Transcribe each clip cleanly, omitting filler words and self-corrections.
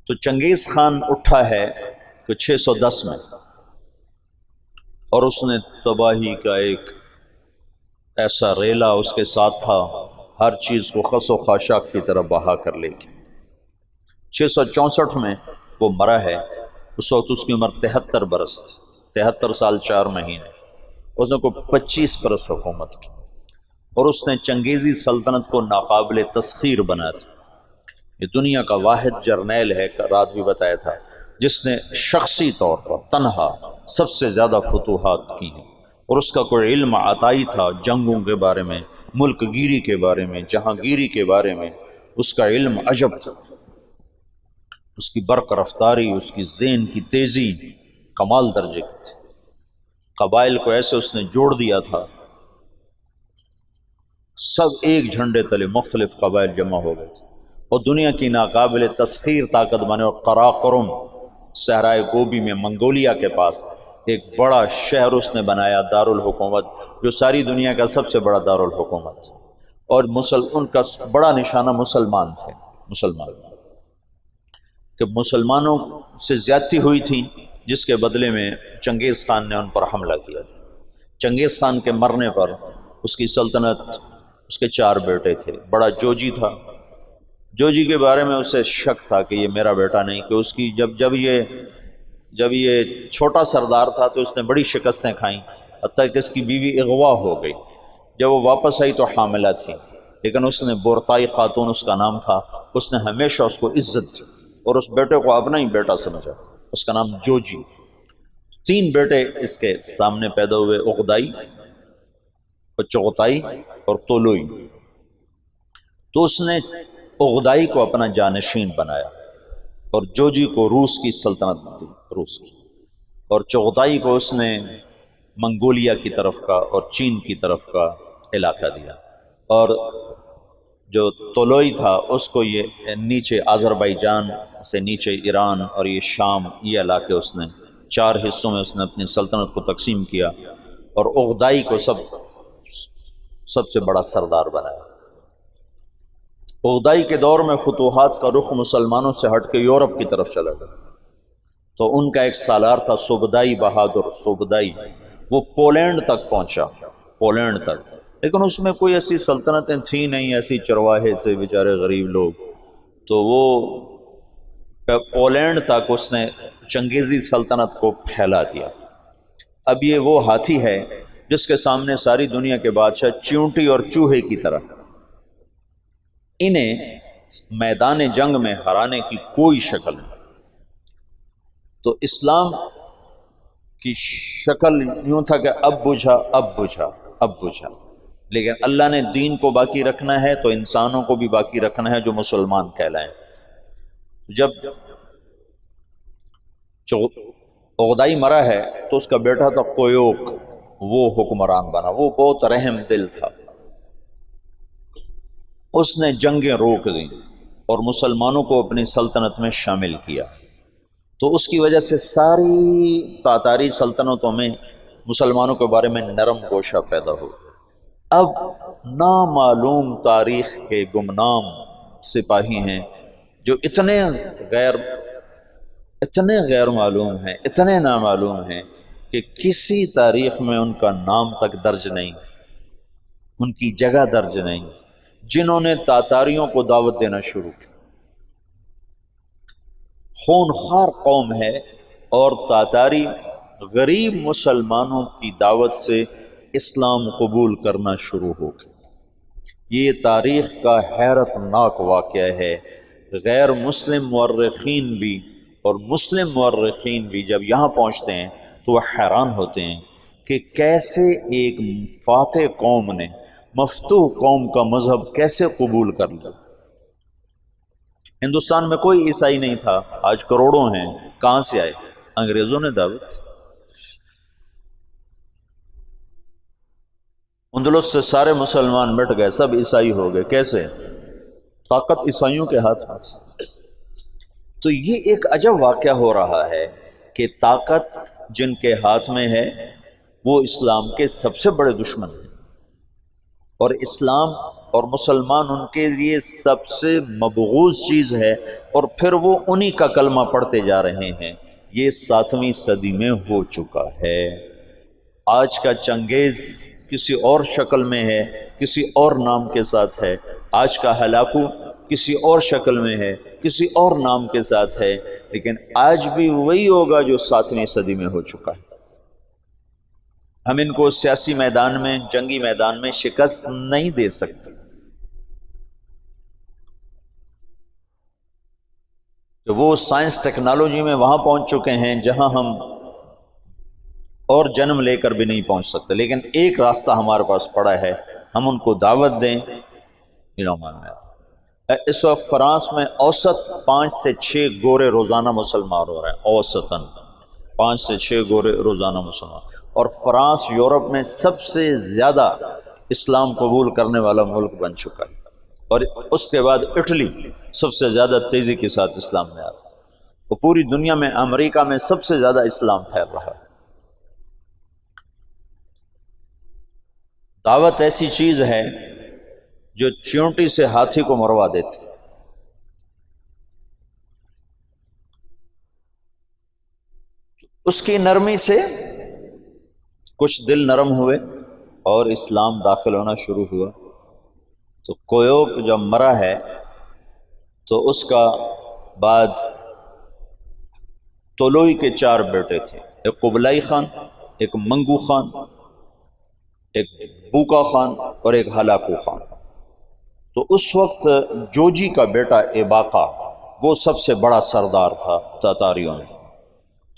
تو چنگیز خان اٹھا ہے کہ 610 میں، اور اس نے تباہی کا ایک ایسا ریلا اس کے ساتھ تھا، ہر چیز کو خس و خاشاک کی طرح بہا کر لے گی۔ 664 میں وہ مرا ہے، اس وقت اس کی عمر 73 برس تھی، 73 سال 4 مہینے۔ اس نے کوئی 25 برس حکومت کی، اور اس نے چنگیزی سلطنت کو ناقابل تسخیر بنا دیا۔ یہ دنیا کا واحد جرنیل ہے، رات بھی بتایا تھا، جس نے شخصی طور پر تنہا سب سے زیادہ فتوحات کی ہیں، اور اس کا کوئی علم عطائی تھا جنگوں کے بارے میں، ملک گیری کے بارے میں، جہاں گیری کے بارے میں اس کا علم عجب تھا۔ اس کی برق رفتاری، اس کی ذہن کی تیزی کمال درجے کی تھی۔ قبائل کو ایسے اس نے جوڑ دیا تھا، سب ایک جھنڈے تلے مختلف قبائل جمع ہو گئے تھے، اور دنیا کی ناقابل تسخیر طاقت بنے۔ اور قراقرم صحرائے گوبی میں منگولیا کے پاس ایک بڑا شہر اس نے بنایا، دارالحکومت، جو ساری دنیا کا سب سے بڑا دارالحکومت تھا، اور ان کا بڑا نشانہ مسلمان تھے، مسلمان، کہ مسلمانوں سے زیادتی ہوئی تھی، جس کے بدلے میں چنگیز خان نے ان پر حملہ کیا تھا۔ چنگیز خان کے مرنے پر اس کی سلطنت، اس کے 4 بیٹے تھے۔ بڑا جوجی تھا، جوجی کے بارے میں اسے شک تھا کہ یہ میرا بیٹا نہیں، کہ اس کی جب یہ چھوٹا سردار تھا تو اس نے بڑی شکستیں کھائیں، حتیٰ کہ اس کی بیوی اغوا ہو گئی۔ جب وہ واپس آئی تو حاملہ تھی، لیکن اس نے بورتائی خاتون اس کا نام تھا، اس نے ہمیشہ اس کو عزت دی اور اس بیٹے کو اپنا ہی بیٹا سمجھا، اس کا نام جوجی۔ 3 بیٹے اس کے سامنے پیدا ہوئے، اغدائی اور چغتائی اور طولوئی۔ تو اس نے اغدائی کو اپنا جانشین بنایا، اور جوجی کو روس کی سلطنت دی، روس کی، اور چغتائی کو اس نے منگولیا کی طرف کا اور چین کی طرف کا علاقہ دیا، اور جو طولوئی تھا اس کو یہ نیچے آذربائیجان سے نیچے ایران اور یہ شام، یہ علاقے اس نے 4 حصوں میں اس نے اپنی سلطنت کو تقسیم کیا، اور اغدائی کو سب سے بڑا سردار بنایا۔ اغدائی کے دور میں فتوحات کا رخ مسلمانوں سے ہٹ کے یورپ کی طرف چلا گیا، تو ان کا ایک سالار تھا سوبدائی بہادر، سوبدائی، وہ پولینڈ تک پہنچا، پولینڈ تک، لیکن اس میں کوئی ایسی سلطنتیں تھیں نہیں، ایسی چرواہے سے بیچارے غریب لوگ، تو وہ پولینڈ تک اس نے چنگیزی سلطنت کو پھیلا دیا۔ اب یہ وہ ہاتھی ہے جس کے سامنے ساری دنیا کے بادشاہ چیونٹی اور چوہے کی طرح، انہیں میدان جنگ میں ہرانے کی کوئی شکل نہیں۔ تو اسلام کی شکل یوں تھا کہ اب بجھا، اب بجھا، اب بجھا، لیکن اللہ نے دین کو باقی رکھنا ہے تو انسانوں کو بھی باقی رکھنا ہے جو مسلمان کہلائیں۔ جب اغدائی مرا ہے تو اس کا بیٹا تھا قیوق، وہ حکمران بنا، وہ بہت رحم دل تھا، اس نے جنگیں روک دیں اور مسلمانوں کو اپنی سلطنت میں شامل کیا، تو اس کی وجہ سے ساری تاتاری سلطنتوں میں مسلمانوں کے بارے میں نرم گوشہ پیدا ہو۔ اب نامعلوم تاریخ کے گمنام سپاہی ہیں جو اتنے غیر معلوم ہیں، اتنے نامعلوم ہیں کہ کسی تاریخ میں ان کا نام تک درج نہیں، ان کی جگہ درج نہیں، جنہوں نے تاتاریوں کو دعوت دینا شروع کی۔ خونخوار قوم ہے، اور تاتاری غریب مسلمانوں کی دعوت سے اسلام قبول کرنا شروع ہو گئے۔ یہ تاریخ کا حیرت ناک واقعہ ہے۔ غیر مسلم مورخین بھی اور مسلم مورخین بھی جب یہاں پہنچتے ہیں تو وہ حیران ہوتے ہیں کہ کیسے ایک فاتح قوم نے مفتوح قوم کا مذہب کیسے قبول کر لیا۔ ہندوستان میں کوئی عیسائی نہیں تھا، آج کروڑوں ہیں، کہاں سے آئے؟ انگریزوں نے دعوت۔ اندلس سے سارے مسلمان مٹ گئے، سب عیسائی ہو گئے، کیسے؟ طاقت عیسائیوں کے ہاتھ میں تھی۔ تو یہ ایک عجب واقعہ ہو رہا ہے کہ طاقت جن کے ہاتھ میں ہے وہ اسلام کے سب سے بڑے دشمن ہیں، اور اسلام اور مسلمان ان کے لیے سب سے مبغوض چیز ہے، اور پھر وہ انہی کا کلمہ پڑھتے جا رہے ہیں۔ یہ 7ویں صدی میں ہو چکا ہے۔ آج کا چنگیز کسی اور شکل میں ہے، کسی اور نام کے ساتھ ہے۔ آج کا ہلاکو کسی اور شکل میں ہے، کسی اور نام کے ساتھ ہے، لیکن آج بھی وہی ہوگا جو 7ویں صدی میں ہو چکا ہے۔ ہم ان کو سیاسی میدان میں، جنگی میدان میں شکست نہیں دے سکتے۔ تو وہ سائنس ٹیکنالوجی میں وہاں پہنچ چکے ہیں جہاں ہم اور جنم لے کر بھی نہیں پہنچ سکتے، لیکن ایک راستہ ہمارے پاس پڑا ہے، ہم ان کو دعوت دیں۔ اس وقت فرانس میں اوسط 5 سے 6 گورے روزانہ مسلمان ہو رہے ہیں، اوسطاً 5 سے 6 گورے روزانہ مسلمان، اور فرانس یورپ میں سب سے زیادہ اسلام قبول کرنے والا ملک بن چکا ہے، اور اس کے بعد اٹلی سب سے زیادہ تیزی کے ساتھ اسلام میں آ رہا ہے، اور پوری دنیا میں امریکہ میں سب سے زیادہ اسلام پھیل رہا ہے۔ دعوت ایسی چیز ہے جو چیونٹی سے ہاتھی کو مروا دیتی۔ اس کی نرمی سے کچھ دل نرم ہوئے اور اسلام داخل ہونا شروع ہوا۔ تو کویوک جب مرا ہے تو اس کا بعد طولوئی کے 4 بیٹے تھے، ایک قبلائی خان، ایک منگو خان، ایک بوکا خان اور ایک ہلاکو خان۔ تو اس وقت جوجی کا بیٹا ایباقا وہ سب سے بڑا سردار تھا تاتاریوں میں۔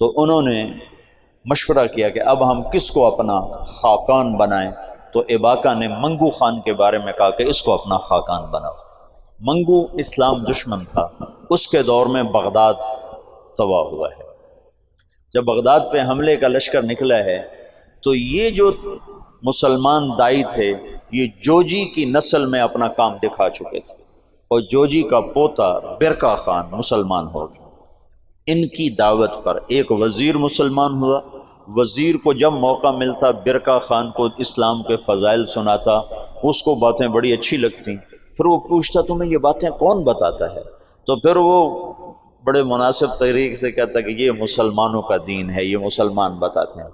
تو انہوں نے مشورہ کیا کہ اب ہم کس کو اپنا خاقان بنائیں، تو ایباقا نے منگو خان کے بارے میں کہا کہ اس کو اپنا خاقان بناؤ۔ منگو اسلام دشمن تھا، اس کے دور میں بغداد تباہ ہوا ہے۔ جب بغداد پہ حملے کا لشکر نکلا ہے تو یہ جو مسلمان دائی تھے یہ جوجی کی نسل میں اپنا کام دکھا چکے تھے، اور جوجی کا پوتا برکا خان مسلمان ہو گیا۔ ان کی دعوت پر ایک وزیر مسلمان ہوا، وزیر کو جب موقع ملتا برکا خان کو اسلام کے فضائل سناتا، اس کو باتیں بڑی اچھی لگتی، پھر وہ پوچھتا تمہیں یہ باتیں کون بتاتا ہے؟ تو پھر وہ بڑے مناسب طریقے سے کہتا کہ یہ مسلمانوں کا دین ہے، یہ مسلمان بتاتے ہیں۔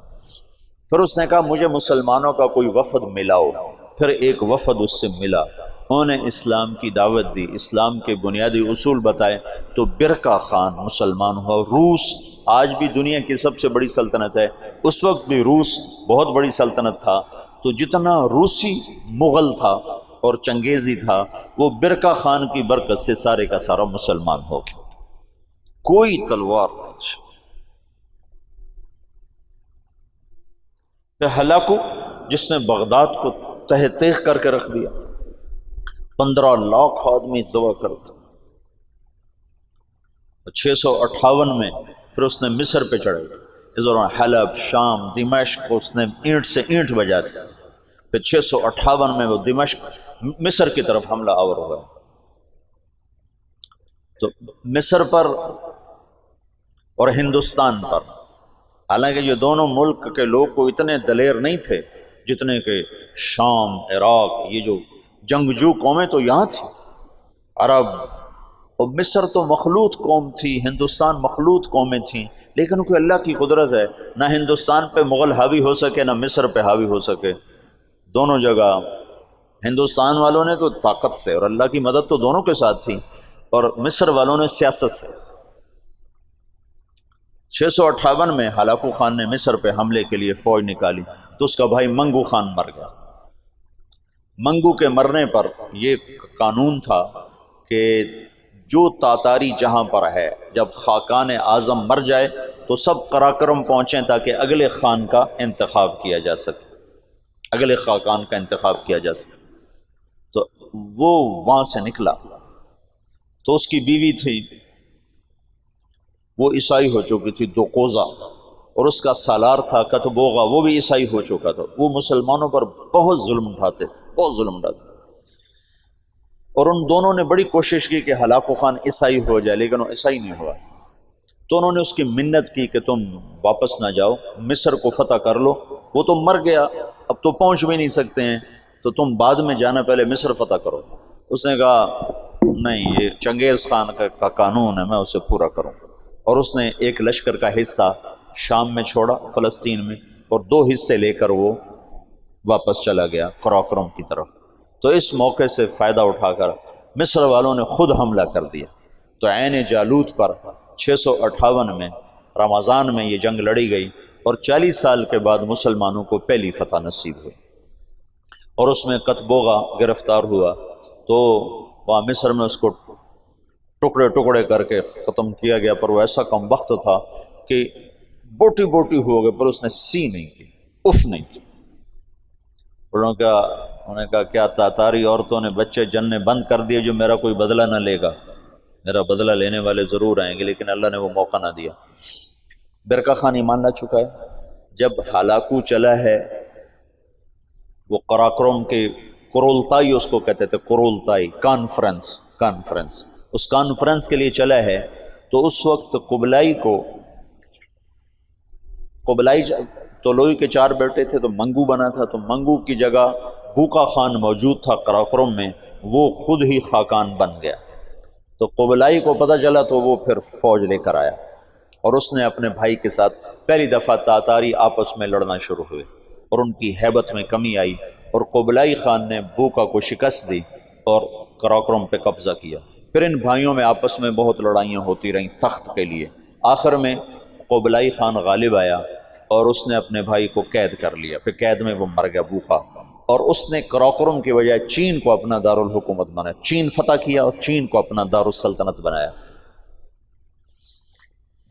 پھر اس نے کہا مجھے مسلمانوں کا کوئی وفد ملاؤ۔ پھر ایک وفد اس سے ملا، انہوں نے اسلام کی دعوت دی، اسلام کے بنیادی اصول بتائے، تو برکا خان مسلمان ہوا۔ روس آج بھی دنیا کی سب سے بڑی سلطنت ہے، اس وقت بھی روس بہت بڑی سلطنت تھا، تو جتنا روسی مغل تھا اور چنگیزی تھا وہ برکا خان کی برکت سے سارے کا سارا مسلمان ہو گیا۔ کوئی تلوار نہیں۔ ہلاکو جس نے بغداد کو تہ تیغ کر کے رکھ دیا، 15 لاکھ آدمی ذبح کرتا۔ 658 میں پھر اس نے مصر پہ چڑھے، اس دوران حلب، شام، دمشق کو اس نے اینٹ سے اینٹ بجا دیا۔ پھر 658 میں وہ دمشق مصر کی طرف حملہ آور ہوا۔ تو مصر پر اور ہندوستان پر، حالانکہ یہ دونوں ملک کے لوگ کو اتنے دلیر نہیں تھے جتنے کہ شام، عراق، یہ جو جنگجو قومیں تو یہاں تھی، عرب، اور مصر تو مخلوط قوم تھی، ہندوستان مخلوط قومیں تھیں، لیکن کوئی اللہ کی قدرت ہے، نہ ہندوستان پہ مغل حاوی ہو سکے نہ مصر پہ حاوی ہو سکے۔ دونوں جگہ ہندوستان والوں نے تو طاقت سے، اور اللہ کی مدد تو دونوں کے ساتھ تھی، اور مصر والوں نے سیاست سے۔ 658 میں ہلاکو خان نے مصر پہ حملے کے لیے فوج نکالی تو اس کا بھائی منگو خان مر گیا۔ منگو کے مرنے پر یہ قانون تھا کہ جو تاتاری جہاں پر ہے، جب خاقان اعظم مر جائے تو سب قراقرم پہنچیں تاکہ اگلے خان کا انتخاب کیا جا سکے، اگلے خاقان کا انتخاب کیا جا سکے۔ تو وہ وہاں سے نکلا، تو اس کی بیوی تھی، وہ عیسائی ہو چکی تھی، دوقوزہ، اور اس کا سالار تھا کتبوغا، وہ بھی عیسائی ہو چکا تھا۔ وہ مسلمانوں پر بہت ظلم اٹھاتے تھے، بہت ظلم اٹھاتے تھے، اور ان دونوں نے بڑی کوشش کی کہ ہلاکو خان عیسائی ہو جائے، لیکن وہ عیسائی نہیں ہوا۔ تو انہوں نے اس کی منت کی کہ تم واپس نہ جاؤ، مصر کو فتح کر لو۔ وہ تو مر گیا، اب تو پہنچ بھی نہیں سکتے ہیں، تو تم بعد میں جانا، پہلے مصر فتح کرو۔ اس نے کہا نہیں، یہ چنگیز خان کا قانون ہے، میں اسے پورا کروں۔ اور اس نے ایک لشکر کا حصہ شام میں چھوڑا، فلسطین میں، اور 2 حصے لے کر وہ واپس چلا گیا قراقرم کی طرف۔ تو اس موقع سے فائدہ اٹھا کر مصر والوں نے خود حملہ کر دیا۔ تو عین جالوت پر 658 میں رمضان میں یہ جنگ لڑی گئی، اور 40 سال کے بعد مسلمانوں کو پہلی فتح نصیب ہوئی۔ اور اس میں قطبوغا گرفتار ہوا، تو وہاں مصر میں اس کو ٹکڑے ٹکڑے کر کے ختم کیا گیا، پر وہ ایسا کم وقت تھا کہ بوٹی بوٹی ہو گئے، پر اس نے سی نہیں کی، اف نہیں کی۔ انہوں نے کہا کیا تاتاری عورتوں نے بچے جننے بند کر دیے جو میرا کوئی بدلہ نہ لے گا؟ میرا بدلہ لینے والے ضرور آئیں گے، لیکن اللہ نے وہ موقع نہ دیا۔ برقع خان ایمان لا چکا ہے۔ جب ہلاکو چلا ہے، وہ قراقرم کے قرولتائی اس کو کہتے تھے، قرولتائی کانفرنس، اس کانفرنس کے لیے چلا ہے، تو اس وقت قبلائی طولوئی کے 4 بیٹے تھے، تو منگو بنا تھا، تو منگو کی جگہ بوقا خان موجود تھا قراقرم میں، وہ خود ہی خاقان بن گیا۔ تو قبلائی کو پتہ چلا، تو وہ پھر فوج لے کر آیا، اور اس نے اپنے بھائی کے ساتھ پہلی دفعہ تاتاری آپس میں لڑنا شروع ہوئے، اور ان کی ہیبت میں کمی آئی، اور قبلائی خان نے بوقا کو شکست دی اور قراقرم پہ قبضہ کیا۔ پھر ان بھائیوں میں آپس میں بہت لڑائیاں ہوتی رہیں تخت کے لیے۔ آخر میں قبلائی خان غالب آیا، اور اس نے اپنے بھائی کو قید کر لیا، پھر قید میں وہ مر گیا بوقا، اور اس نے قراقرم کی بجائے چین کو اپنا دارالحکومت بنایا، چین فتح کیا اور چین کو اپنا دارالسلطنت بنایا۔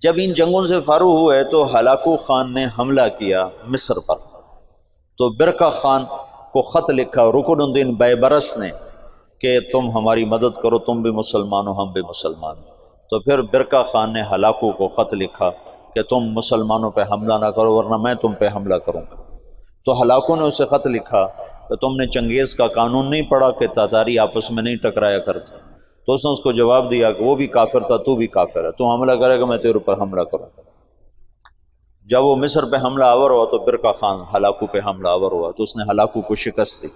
جب ان جنگوں سے فارغ ہوئے تو ہلاکو خان نے حملہ کیا مصر پر، تو برقع خان کو خط لکھا رکن الدین بیبرس نے کہ تم ہماری مدد کرو، تم بھی مسلمان ہو، ہم بھی مسلمان۔ تو پھر برقع خان نے ہلاکو کو خط لکھا کہ تم مسلمانوں پہ حملہ نہ کرو، ورنہ میں تم پہ حملہ کروں گا۔ تو ہلاکو نے اسے خط لکھا کہ تم نے چنگیز کا قانون نہیں پڑھا کہ تاتاری آپس میں نہیں ٹکرایا کرتے؟ تو اس نے اس کو جواب دیا کہ وہ بھی کافر تھا، تو بھی کافر ہے، تو حملہ کرے گا میں تیرے اوپر حملہ کروں گا۔ جب وہ مصر پہ حملہ آور ہوا تو برقع خان ہلاکو پہ حملہ آور ہوا، تو اس نے ہلاکو کو شکست دی،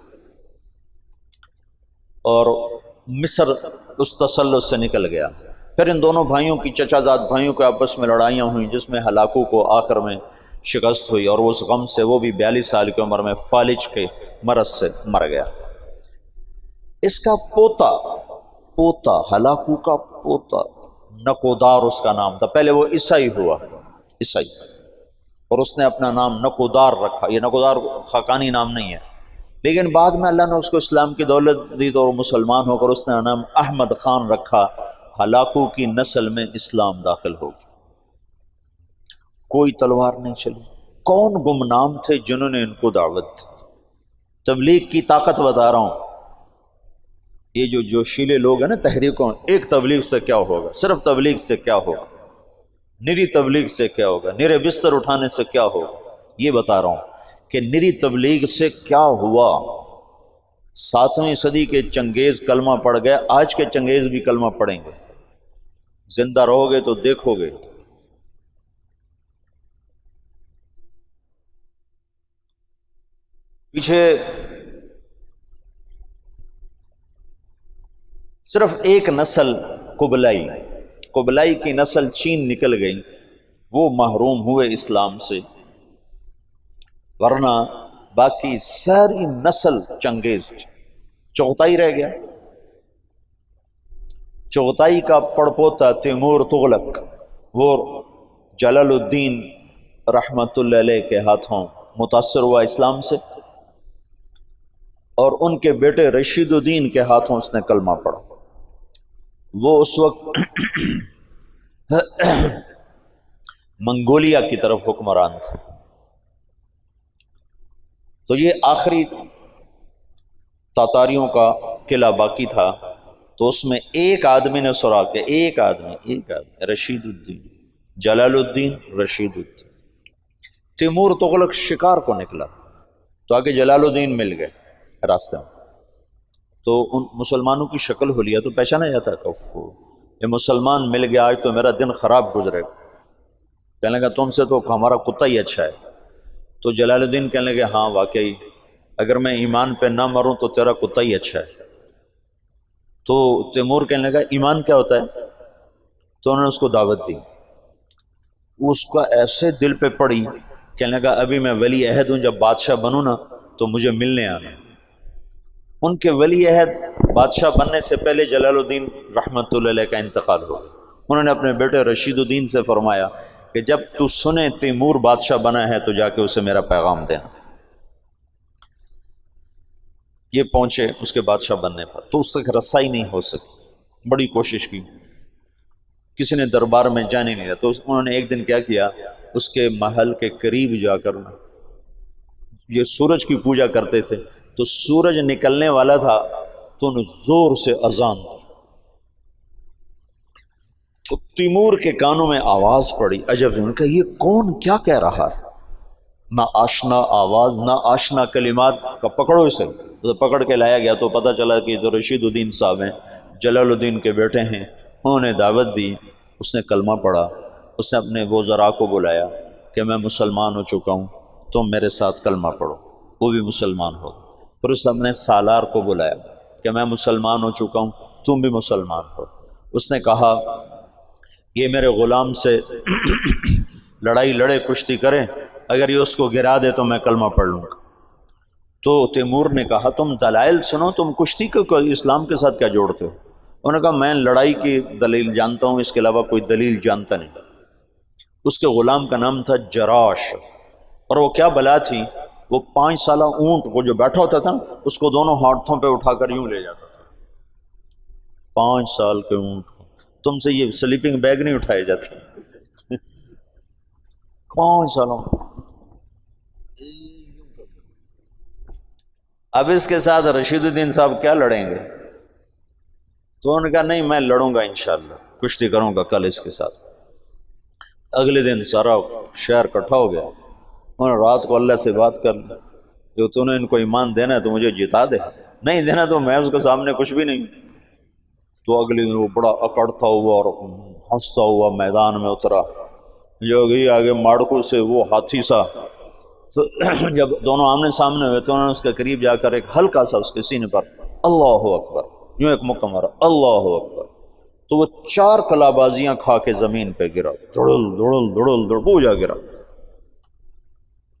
اور مصر اس تسلط سے نکل گیا۔ پھر ان دونوں بھائیوں کی، چچا زاد بھائیوں کے آپس میں لڑائیاں ہوئیں، جس میں ہلاکو کو آخر میں شکست ہوئی، اور اس غم سے وہ بھی 42 سال کی عمر میں فالج کے مرض سے مر گیا۔ اس کا پوتا ہلاکو کا پوتا نکودار اس کا نام تھا، پہلے وہ عیسائی ہوا، عیسائی، اور اس نے اپنا نام نکودار رکھا۔ یہ نکودار خاقانی نام نہیں ہے، لیکن بعد میں اللہ نے اس کو اسلام کی دولت دی تو مسلمان ہو کر اس نے نام احمد خان رکھا۔ ہلاکو کی نسل میں اسلام داخل ہو گیا، کوئی تلوار نہیں چلی۔ کون گمنام تھے جنہوں نے ان کو دعوت دی؟ تبلیغ کی طاقت بتا رہا ہوں۔ یہ جو جوشیلے لوگ ہیں نا تحریکوں، ایک تبلیغ سے کیا ہوگا، صرف تبلیغ سے کیا ہوگا، نری تبلیغ سے کیا ہوگا، نرے بستر اٹھانے سے کیا ہوگا، یہ بتا رہا ہوں کہ نری تبلیغ سے کیا ہوا۔ 7ویں صدی کے چنگیز کلمہ پڑھ گئے، آج کے چنگیز بھی کلمہ پڑھیں گے، زندہ رہو گے تو دیکھو گے۔ پیچھے صرف ایک نسل قبلائی کی نسل چین نکل گئی، وہ محروم ہوئے اسلام سے، ورنہ باقی ساری نسل چنگیز چغتائی رہ گیا۔ چغتائی کا پڑپوتا تیمور تغلق، وہ جلال الدین رحمت اللہ علیہ کے ہاتھوں متاثر ہوا اسلام سے، اور ان کے بیٹے رشید الدین کے ہاتھوں اس نے کلمہ پڑھا۔ وہ اس وقت منگولیا کی طرف حکمران تھا۔ تو یہ آخری تاتاریوں کا قلعہ باقی تھا، تو اس میں ایک آدمی نے سراغ کیا، ایک آدمی رشید الدین، جلال الدین رشید الدین۔ تیمور تغلق شکار کو نکلا، تو آگے جلال الدین مل گئے راستے میں، تو ان مسلمانوں کی شکل حلیہ تو پہچانا جاتا ہے کہ یہ مسلمان مل گیا، آج تو میرا دن خراب گزرے گا۔ کہنے لگا تم سے تو ہمارا کتا ہی اچھا ہے۔ تو جلال الدین کہنے لگے ہاں واقعی اگر میں ایمان پہ نہ مروں تو تیرا کتا ہی اچھا ہے۔ تو تیمور کہنے لگا ایمان کیا ہوتا ہے؟ تو انہوں نے اس کو دعوت دی، اس کا ایسے دل پہ پڑی، کہنے لگا ابھی میں ولی عہد ہوں، جب بادشاہ بنوں نا تو مجھے ملنے آنا۔ ان کے ولی عہد بادشاہ بننے سے پہلے جلال الدین رحمت اللہ علیہ کا انتقال ہو گیا۔ انہوں نے اپنے بیٹے رشید الدین سے فرمایا کہ جب تو سنے تیمور بادشاہ بنا ہے تو جا کے اسے میرا پیغام دینا۔ یہ پہنچے اس کے بادشاہ بننے پر، تو اس تک رسائی نہیں ہو سکی، بڑی کوشش کی، کسی نے دربار میں جانے نہیں دیا۔ تو انہوں نے ایک دن کیا کیا، اس کے محل کے قریب جا کر، یہ سورج کی پوجا کرتے تھے، تو سورج نکلنے والا تھا تو انہوں زور سے اذان دی، تو تیمور کے کانوں میں آواز پڑی، عجب سے، ان کا یہ کون کیا کہہ رہا ہے، نہ آشنا آواز نہ آشنا کلمات کا، پکڑو اسے۔ تو پکڑ کے لایا گیا تو پتہ چلا کہ جو رشید الدین صاحب ہیں، جلال الدین کے بیٹے ہیں، انہوں نے دعوت دی، اس نے کلمہ پڑھا، اس نے اپنے وزراء کو بلایا کہ میں مسلمان ہو چکا ہوں، تم میرے ساتھ کلمہ پڑھو، وہ بھی مسلمان ہو۔ پھر اس نے اپنے سالار کو بلایا کہ میں مسلمان ہو چکا ہوں، تم بھی مسلمان ہو۔ اس نے کہا یہ میرے غلام سے لڑائی لڑے، کشتی کرے، اگر یہ اس کو گرا دے تو میں کلمہ پڑھ لوں گا۔ تو تیمور نے کہا تم دلائل سنو، تم کشتی کو اسلام کے ساتھ کیا جوڑتے ہو؟ انہوں نے کہا میں لڑائی کی دلیل جانتا ہوں، اس کے علاوہ کوئی دلیل جانتا نہیں۔ اس کے غلام کا نام تھا جراش، اور وہ کیا بلا تھی، وہ 5 سالہ اونٹ کو جو بیٹھا ہوتا تھا اس کو دونوں ہاتھوں پہ اٹھا کر یوں لے جاتا تھا۔ 5 سال کے اونٹ کو، تم سے یہ سلیپنگ بیگ نہیں اٹھائے جاتے۔ 5 سالوں۔ اب اس کے ساتھ رشید الدین صاحب کیا لڑیں گے؟ تو انہوں نے کہا نہیں میں لڑوں گا انشاءاللہ، کشتی کروں گا کل اس کے ساتھ۔ اگلے دن سارا شہر اکٹھا ہو گیا، انہوں نے رات کو اللہ سے بات کر لی، جو تو نے ان کو ایمان دینا ہے تو مجھے جتا دے، نہیں دینا تو میں اس کے سامنے کچھ بھی نہیں۔ تو اگلے دن وہ بڑا اکڑتا ہوا اور ہنستا ہوا میدان میں اترا، جو گئی آگے ماڑکو سے وہ ہاتھی سا، تو جب دونوں آمنے سامنے ہوئے تو انہوں نے اس کے قریب جا کر ایک ہلکا سا اس کے سینے پر اللہ اکبر یوں ایک مکہ مارا، اللہ اکبر، تو وہ 4 کلابازیاں کھا کے زمین پہ گرا، دڑل دڑل دڑل دڑ پوجا گرا۔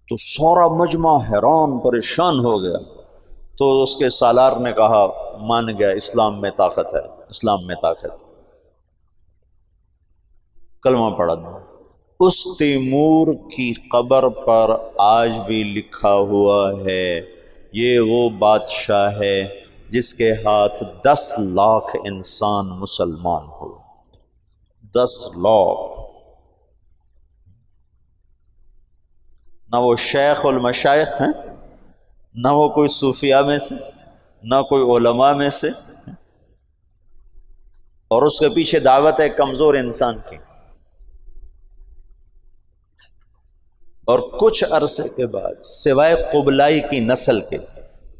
تو سارا مجمع حیران پریشان ہو گیا۔ تو اس کے سالار نے کہا مان گیا، اسلام میں طاقت ہے، اسلام میں طاقت، کلمہ پڑھا دو۔ اس تیمور کی قبر پر آج بھی لکھا ہوا ہے یہ وہ بادشاہ ہے جس کے ہاتھ 10 لاکھ انسان مسلمان ہو، 10 لاکھ۔ نہ وہ شیخ المشائخ ہیں، نہ وہ کوئی صوفیاء میں سے، نہ کوئی علماء میں سے، اور اس کے پیچھے دعوت ہے کمزور انسان کی۔ اور کچھ عرصے کے بعد سوائے قبلائی کی نسل کے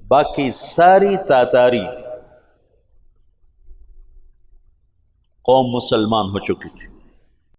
باقی ساری تاتاری قوم مسلمان ہو چکی تھی۔